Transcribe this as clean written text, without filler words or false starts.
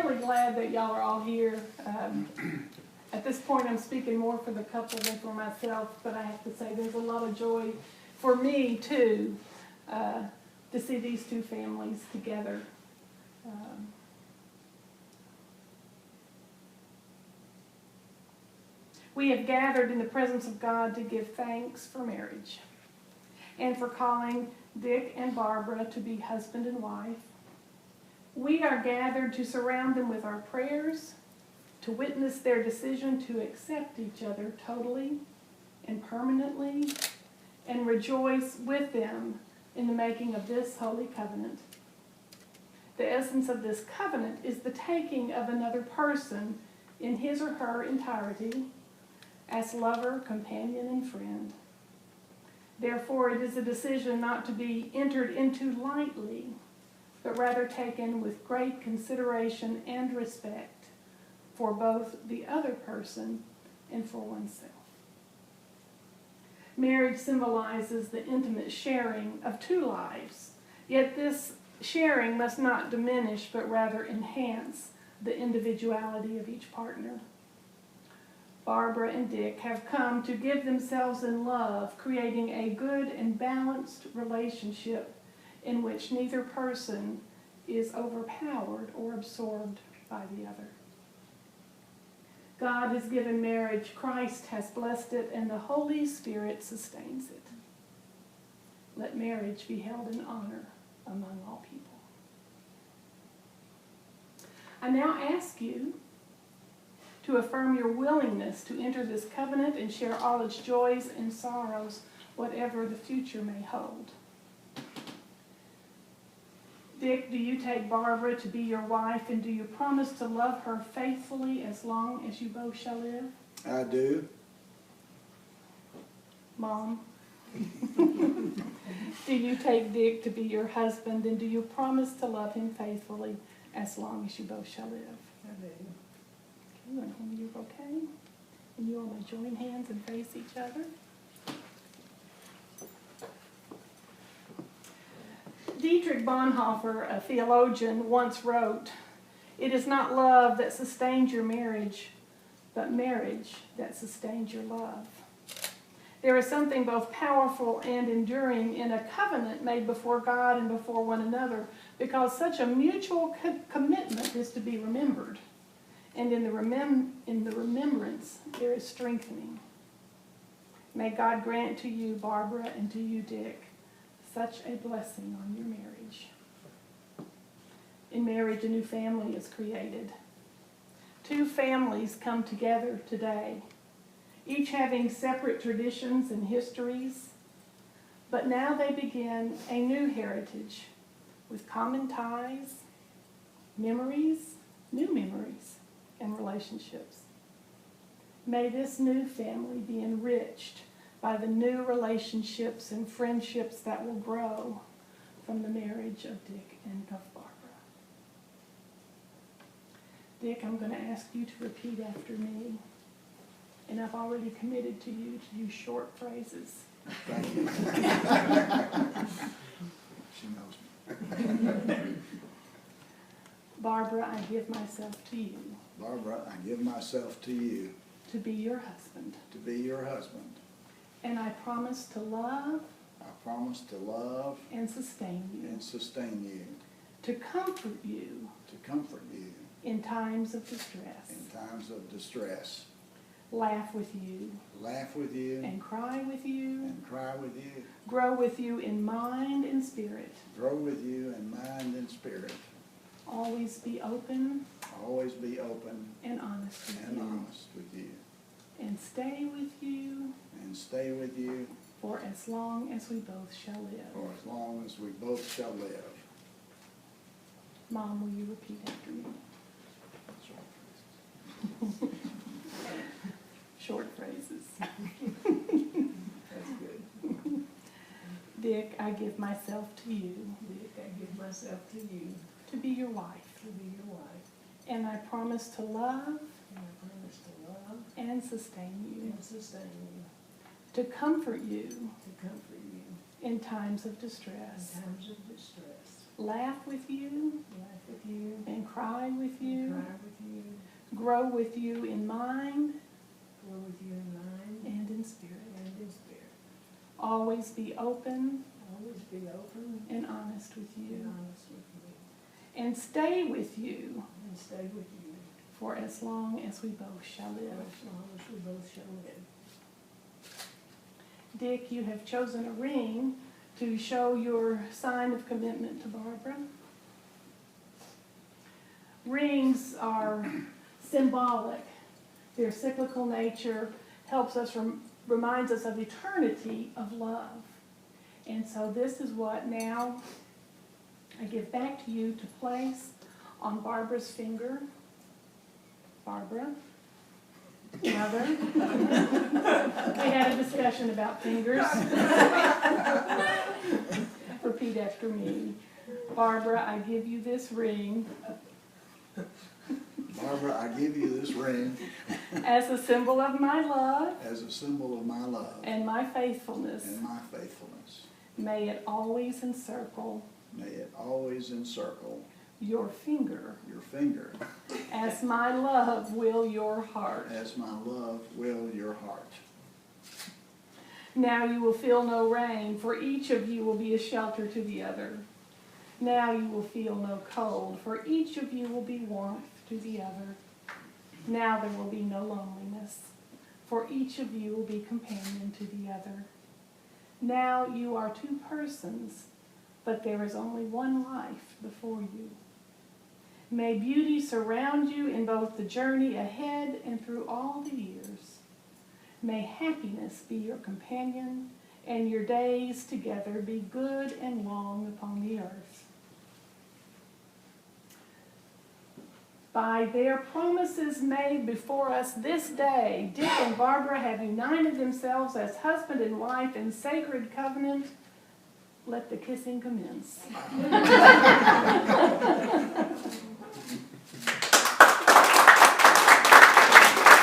really glad that y'all are all here. At this point, I'm speaking more for the couple than for myself, but I have to say there's a lot of joy for me, too, to see these two families together. We have gathered in the presence of God to give thanks for marriage and for calling Dick and Barbara to be husband and wife. We are gathered to surround them with our prayers, to witness their decision to accept each other totally and permanently, and rejoice with them in the making of this holy covenant. The essence of this covenant is the taking of another person in his or her entirety as lover, companion, and friend. Therefore, it is a decision not to be entered into lightly, but rather taken with great consideration and respect for both the other person and for oneself. Marriage symbolizes the intimate sharing of two lives, yet this sharing must not diminish, but rather enhance the individuality of each partner. Barbara and Dick have come to give themselves in love, creating a good and balanced relationship in which neither person is overpowered or absorbed by the other. God has given marriage, Christ has blessed it, and the Holy Spirit sustains it. Let marriage be held in honor among all people. I now ask you to affirm your willingness to enter this covenant and share all its joys and sorrows, whatever the future may hold. Dick, do you take Barbara to be your wife, and do you promise to love her faithfully as long as you both shall live? I do. Mom, do you take Dick to be your husband, and do you promise to love him faithfully as long as you both shall live? I do. Okay, you want to hand me your bouquet? And you all may join hands and face each other. Dietrich Bonhoeffer, a theologian, once wrote, "It is not love that sustains your marriage, but marriage that sustains your love." There is something both powerful and enduring in a covenant made before God and before one another, because such a mutual commitment is to be remembered. And in the remembrance, there is strengthening. May God grant to you, Barbara, and to you, Dick, such a blessing on your marriage. In marriage, a new family is created. Two families come together today, each having separate traditions and histories, but now they begin a new heritage with common ties, memories, new memories, and relationships. May this new family be enriched by the new relationships and friendships that will grow from the marriage of Dick and of Barbara. Dick, I'm going to ask you to repeat after me, and I've already committed to you to use short phrases. Thank you. She knows me. Barbara, I give myself to you. Barbara, I give myself to you To be your husband. to be your husband. And I promise to love I promise to love and sustain you. and sustain you, To comfort you to comfort you in times of distress. in times of distress, Laugh with you laugh with you and cry with you. and cry with you, Grow with you in mind and spirit. grow with you in mind and spirit, Always be open always be open and honest with and you. honest with you, And stay with you and stay with you for as long as we both shall live. for as long as we both shall live. Mom, will you repeat after me? Short phrases. That's good. Dick, I give myself to you Dick, I give myself to you to be your wife. to be your wife, And I promise to love and I promise to love and sustain you. and sustain you, To comfort you to comfort you in times of in distress. times of distress, Laugh with you laugh with you, and cry with and you, cry with you, grow with you in mind grow with you in mind and in spirit. and in spirit. Always be open Always be open and honest with and you, honest with you, and stay with you and stay with you for as long as we both shall for live. as long as we both shall live. Dick, you have chosen a ring to show your sign of commitment to Barbara. Rings are symbolic. Their cyclical nature helps us, reminds us of eternity of love. And so this is what now I give back to you to place on Barbara's finger. Barbara, mother, we had a discussion about fingers. Repeat after me. Barbara, I give you this ring Barbara, I give you this ring as a symbol of my love as a symbol of my love and my faithfulness. and my faithfulness. May it always encircle May it always encircle your finger, your finger as my love will your heart. as my love will your heart. Now you will feel no rain, for each of you will be a shelter to the other. Now you will feel no cold, for each of you will be warmth to the other. Now there will be no loneliness, for each of you will be companion to the other. Now you are two persons, but there is only one life before you. May beauty surround you in both the journey ahead and through all the years. May happiness be your companion, and your days together be good and long upon the earth. By their promises made before us this day, Dick and Barbara have united themselves as husband and wife in sacred covenant. Let the kissing commence.